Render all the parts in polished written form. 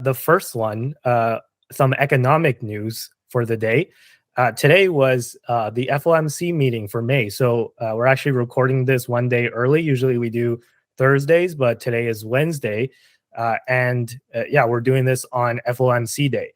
The first one, some economic news for the day. Today was the FOMC meeting for May. So we're actually recording this one day early. Usually we do Thursdays, but today is Wednesday. Yeah, we're doing this on FOMC day.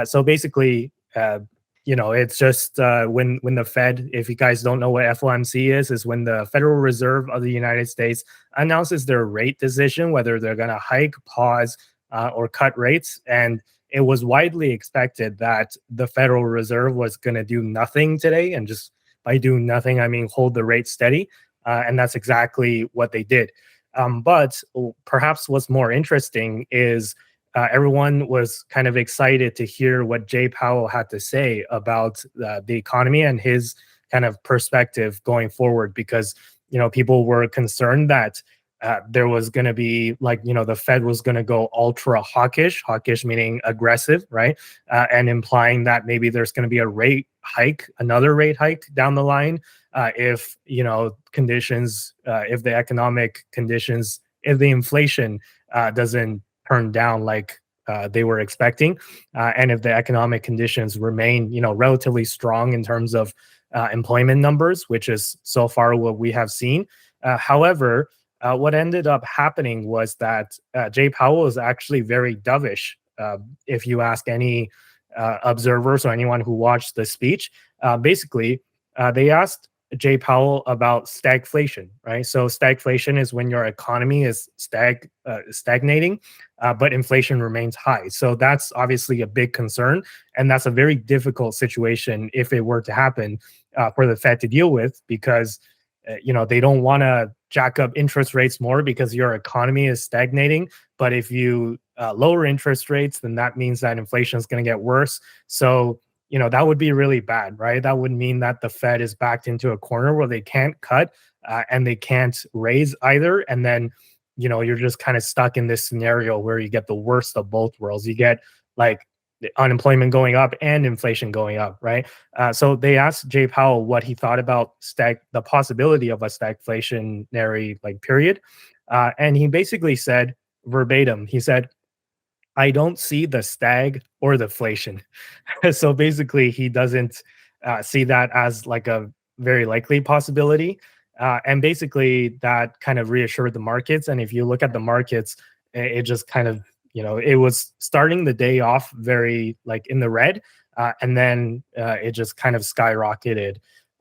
So basically, it's just when the Fed, if you guys don't know what FOMC is when the Federal Reserve of the United States announces their rate decision, whether they're going to hike, pause, or cut rates. And it was widely expected that the Federal Reserve was going to do nothing today. And just by doing nothing, I mean hold the rate steady. And that's exactly what they did. But perhaps what's more interesting is everyone was kind of excited to hear what Jay Powell had to say about the economy and his kind of perspective going forward, because people were concerned that there was going to be the Fed was going to go ultra hawkish meaning aggressive, right? And implying that maybe there's going to be another rate hike down the line if conditions, if the economic conditions, if the inflation doesn't turn down like they were expecting, and if the economic conditions remain relatively strong in terms of employment numbers, which is so far what we have seen. However, what ended up happening was that Jay Powell was actually very dovish. If you ask any observers or anyone who watched the speech, basically they asked Jay Powell about stagflation, right? So stagflation is when your economy is stagnating, but inflation remains high. So that's obviously a big concern, and that's a very difficult situation if it were to happen for the Fed to deal with, because they don't want to jack up interest rates more because your economy is stagnating. But if you lower interest rates, then that means that inflation is going to get worse. So, that would be really bad, right? That would mean that the Fed is backed into a corner where they can't cut and they can't raise either. And then, you're just kind of stuck in this scenario where you get the worst of both worlds. You get like unemployment going up and inflation going up, right? So they asked Jay Powell what he thought about the possibility of a stagflationary period, and he basically said verbatim, he said, "I don't see the stag or the inflation." So basically, he doesn't see that as like a very likely possibility, and basically that kind of reassured the markets. And if you look at the markets, it just kind of it was starting the day off very in the red, and then it just kind of skyrocketed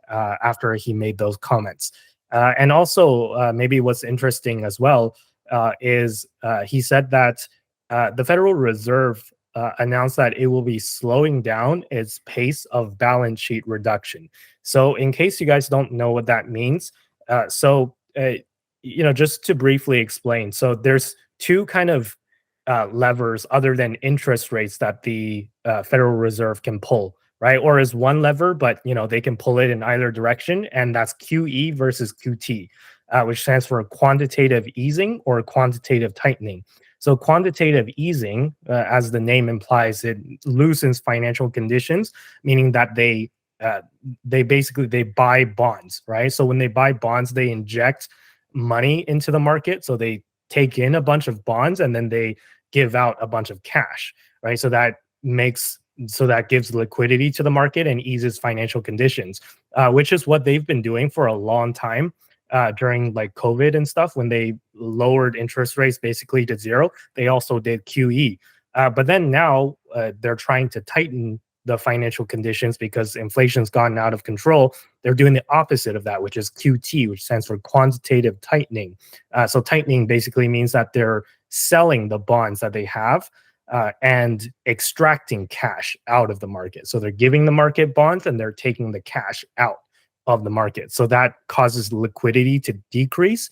after he made those comments. And also, maybe what's interesting as well is he said that the Federal Reserve announced that it will be slowing down its pace of balance sheet reduction. So, in case you guys don't know what that means, just to briefly explain, so there's two kind of levers other than interest rates that the Federal Reserve can pull, right? Or is one lever, but they can pull it in either direction, and that's QE versus QT, which stands for quantitative easing or quantitative tightening. So quantitative easing, as the name implies, it loosens financial conditions, meaning that they basically they buy bonds, right? So when they buy bonds, they inject money into the market. So they take in a bunch of bonds and then they give out a bunch of cash, right? So that gives liquidity to the market and eases financial conditions, which is what they've been doing for a long time. During COVID and stuff, when they lowered interest rates basically to zero, they also did QE. But then now they're trying to tighten the financial conditions because inflation's gotten out of control. They're doing the opposite of that, which is QT, which stands for quantitative tightening. So tightening basically means that they're selling the bonds that they have and extracting cash out of the market. So they're giving the market bonds and they're taking the cash out of the market. So that causes liquidity to decrease.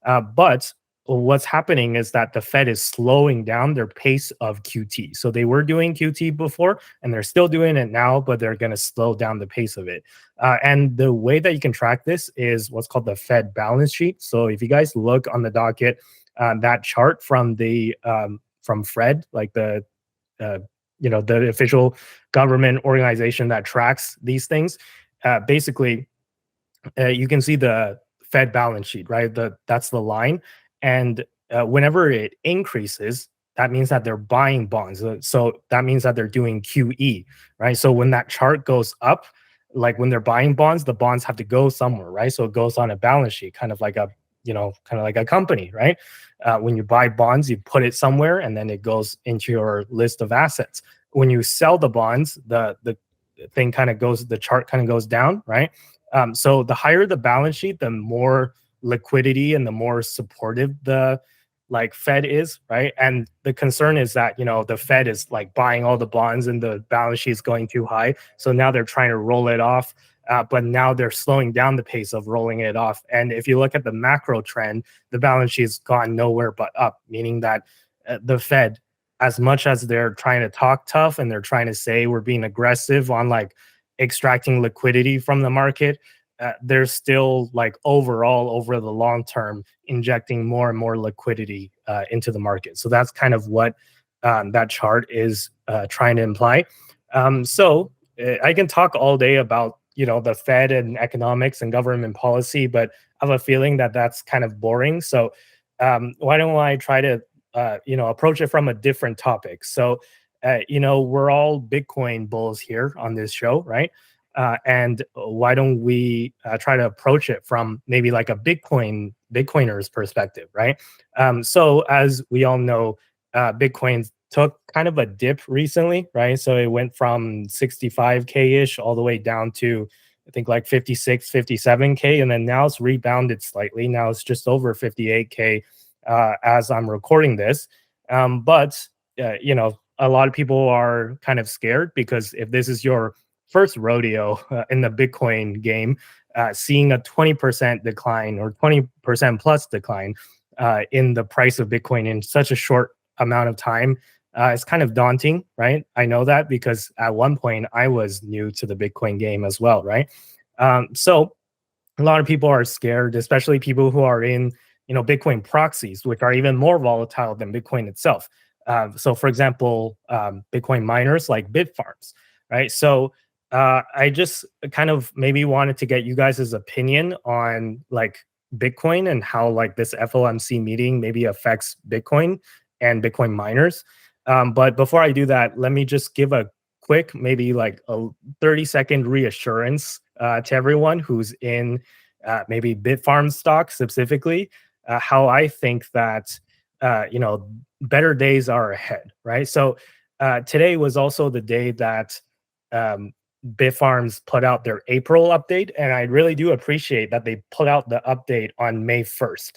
But what's happening is that the Fed is slowing down their pace of QT. So they were doing QT before and they're still doing it now, but they're going to slow down the pace of it. And the way that you can track this is what's called the Fed balance sheet. So if you guys look on the docket, that chart from Fred, the official government organization that tracks these things, basically you can see the Fed balance sheet, right? That's the line. And whenever it increases, that means that they're buying bonds. So that means that they're doing QE, right? So when that chart goes up, like when they're buying bonds, the bonds have to go somewhere, right? So it goes on a balance sheet, kind of like a, kind of like a company, right? When you buy bonds, you put it somewhere and then it goes into your list of assets. When you sell the bonds, the thing kind of goes, the chart kind of goes down, right? So the higher the balance sheet, the more liquidity and the more supportive the like Fed is, right? And the concern is that, the Fed is like buying all the bonds and the balance sheet is going too high. So now they're trying to roll it off. But now they're slowing down the pace of rolling it off. And if you look at the macro trend, the balance sheet's gone nowhere but up, meaning that the Fed, as much as they're trying to talk tough and they're trying to say we're being aggressive on like extracting liquidity from the market, they're still like overall over the long term injecting more and more liquidity into the market. So that's kind of what that chart is trying to imply. I can talk all day about the Fed and economics and government policy, but I have a feeling that that's kind of boring. So why don't I try to approach it from a different topic? So we're all Bitcoin bulls here on this show, right? And why don't we try to approach it from maybe like a Bitcoiner's perspective, right? So as we all know, Bitcoin took kind of a dip recently, right? So it went from 65K ish all the way down to I think like 56, 57K, and then now it's rebounded slightly. Now it's just over 58K as I'm recording this. But a lot of people are kind of scared because if this is your first rodeo in the Bitcoin game, seeing a 20% decline or 20% plus decline in the price of Bitcoin in such a short amount of time, it's kind of daunting, right? I know that because at one point I was new to the Bitcoin game as well, right? So a lot of people are scared, especially people who are in Bitcoin proxies, which are even more volatile than Bitcoin itself. So for example, Bitcoin miners like Bitfarms, right? So I just kind of maybe wanted to get you guys' opinion on like Bitcoin and how like this FOMC meeting maybe affects Bitcoin and Bitcoin miners. But before I do that, let me just give a quick, maybe like a 30-second reassurance to everyone who's in maybe Bitfarm stock specifically, how I think that better days are ahead, right? So today was also the day that um, Bitfarms put out their April update, and I really do appreciate that they put out the update on May 1st,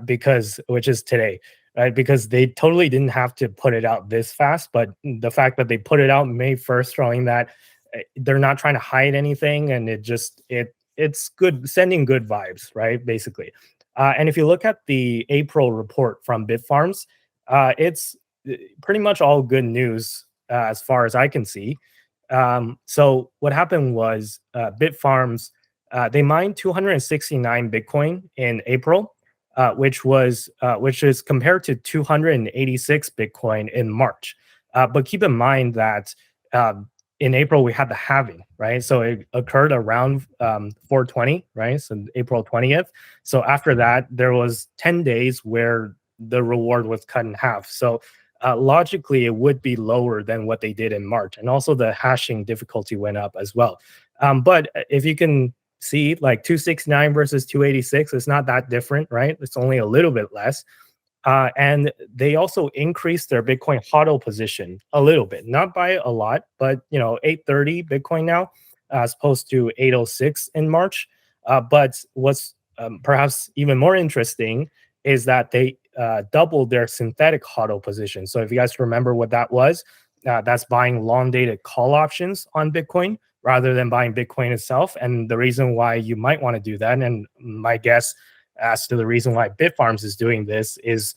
because which is today, right? Because they totally didn't have to put it out this fast, but the fact that they put it out May 1st, showing that they're not trying to hide anything, and it's good, sending good vibes, right? Basically. And if you look at the April report from Bitfarms, it's pretty much all good news as far as I can see. So what happened was Bitfarms, they mined 269 Bitcoin in April, which is compared to 286 Bitcoin in March. But keep in mind that in April we had the halving, right? So it occurred around 420, right? So April 20th. So after that, there was 10 days where the reward was cut in half. So logically, it would be lower than what they did in March, and also the hashing difficulty went up as well. But if you can see, like 269 versus 286, it's not that different, right? It's only a little bit less. And they also increased their Bitcoin HODL position a little bit, not by a lot, but 830 Bitcoin now, as opposed to 806 in March. But what's perhaps even more interesting is that they doubled their synthetic HODL position. So if you guys remember what that was, that's buying long dated call options on Bitcoin rather than buying Bitcoin itself. And the reason why you might want to do that, and my guess as to the reason why Bitfarms is doing this, is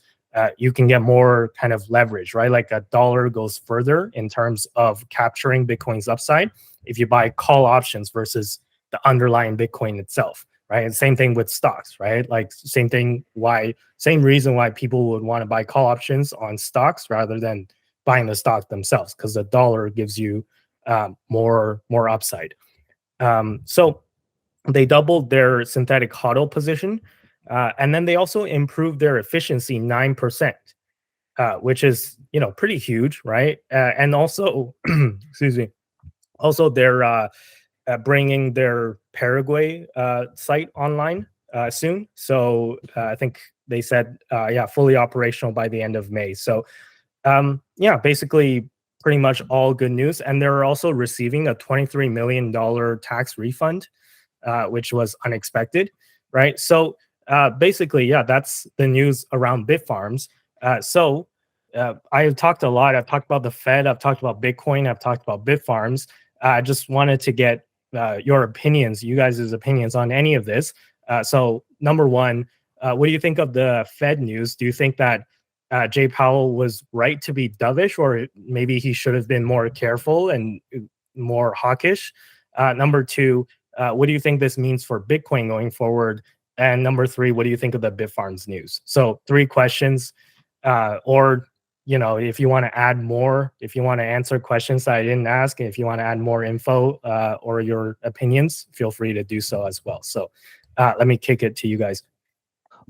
you can get more kind of leverage, right? Like a dollar goes further in terms of capturing Bitcoin's upside if you buy call options versus the underlying Bitcoin itself, right? And same thing with stocks, right? Like same reason why people would want to buy call options on stocks rather than buying the stocks themselves, because the dollar gives you more upside. So they doubled their synthetic HODL position, and then they also improved their efficiency 9%. which is pretty huge, right? And also, excuse me. Also, they're bringing their Paraguay site online soon. So I think they said, yeah, fully operational by the end of May. So yeah, basically pretty much all good news. And they're also receiving a $23 million tax refund, which was unexpected, right? So basically, yeah, that's the news around Bitfarms. I have talked a lot. I've talked about the Fed. I've talked about Bitcoin. I've talked about Bitfarms. I just wanted to get your opinions, you guys' opinions on any of this. So number one, what do you think of the Fed news? Do you think that Jay Powell was right to be dovish, or maybe he should have been more careful and more hawkish? Number two, what do you think this means for Bitcoin going forward? And number three, what do you think of the Bitfarms news? So three questions, or if you want to add more, if you want to answer questions that I didn't ask, if you want to add more info or your opinions, feel free to do so as well. So let me kick it to you guys.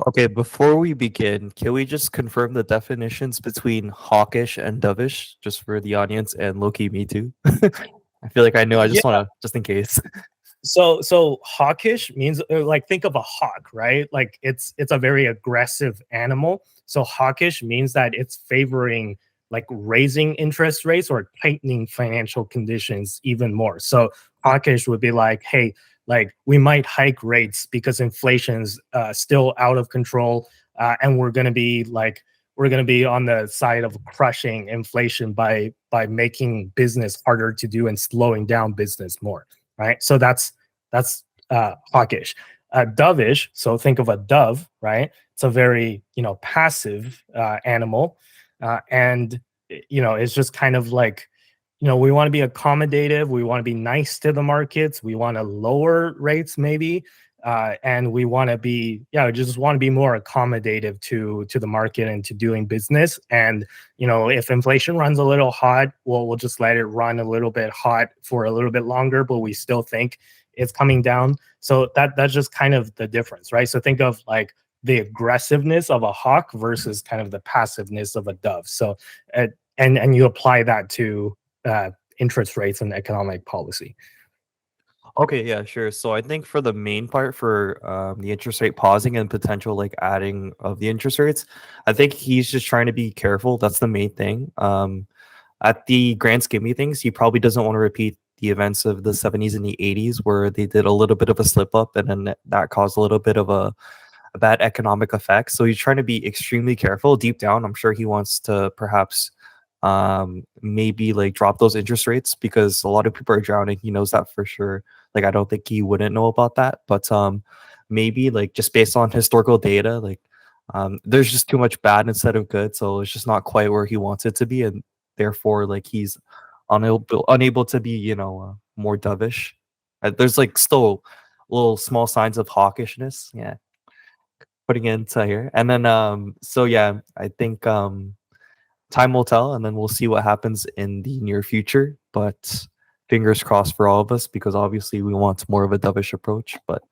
Okay, before we begin, can we just confirm the definitions between hawkish and dovish, just for the audience, and low-key me too? I feel like I know. I Yeah. just want to, just in case. So hawkish means like think of a hawk, right? Like it's a very aggressive animal. So hawkish means that it's favoring like raising interest rates or tightening financial conditions even more. So hawkish would be like, hey, like we might hike rates because inflation's still out of control, and we're going to be on the side of crushing inflation by making business harder to do and slowing down business more, right? So that's hawkish. Dovish, so think of a dove, right? It's a very passive animal, and it's just kind of like we want to be accommodative, we want to be nice to the markets, we want to lower rates maybe, and we want to be just want to be more accommodative to the market and to doing business. And if inflation runs a little hot, we'll just let it run a little bit hot for a little bit longer, but we still think it's coming down. So that's just kind of the difference, right? So think of like the aggressiveness of a hawk versus kind of the passiveness of a dove. So and you apply that to interest rates and economic policy. Okay, yeah, sure. So I think for the main part, for the interest rate pausing and potential like adding of the interest rates, I think he's just trying to be careful. That's the main thing. At the grand scheme of things, he probably doesn't want to repeat the events of the 70s and the 80s where they did a little bit of a slip up and then that caused a little bit of a bad economic effect. So he's trying to be extremely careful. Deep down, I'm sure he wants to perhaps maybe like drop those interest rates because a lot of people are drowning. He knows that for sure. Like I don't think he wouldn't know about that, but maybe like just based on historical data, like there's just too much bad instead of good, so it's just not quite where he wants it to be, and therefore like he's unable to be more dovish. There's like still little small signs of hawkishness, yeah, putting it into here. And then so yeah, I think time will tell, and then we'll see what happens in the near future, but fingers crossed for all of us because obviously we want more of a dovish approach. But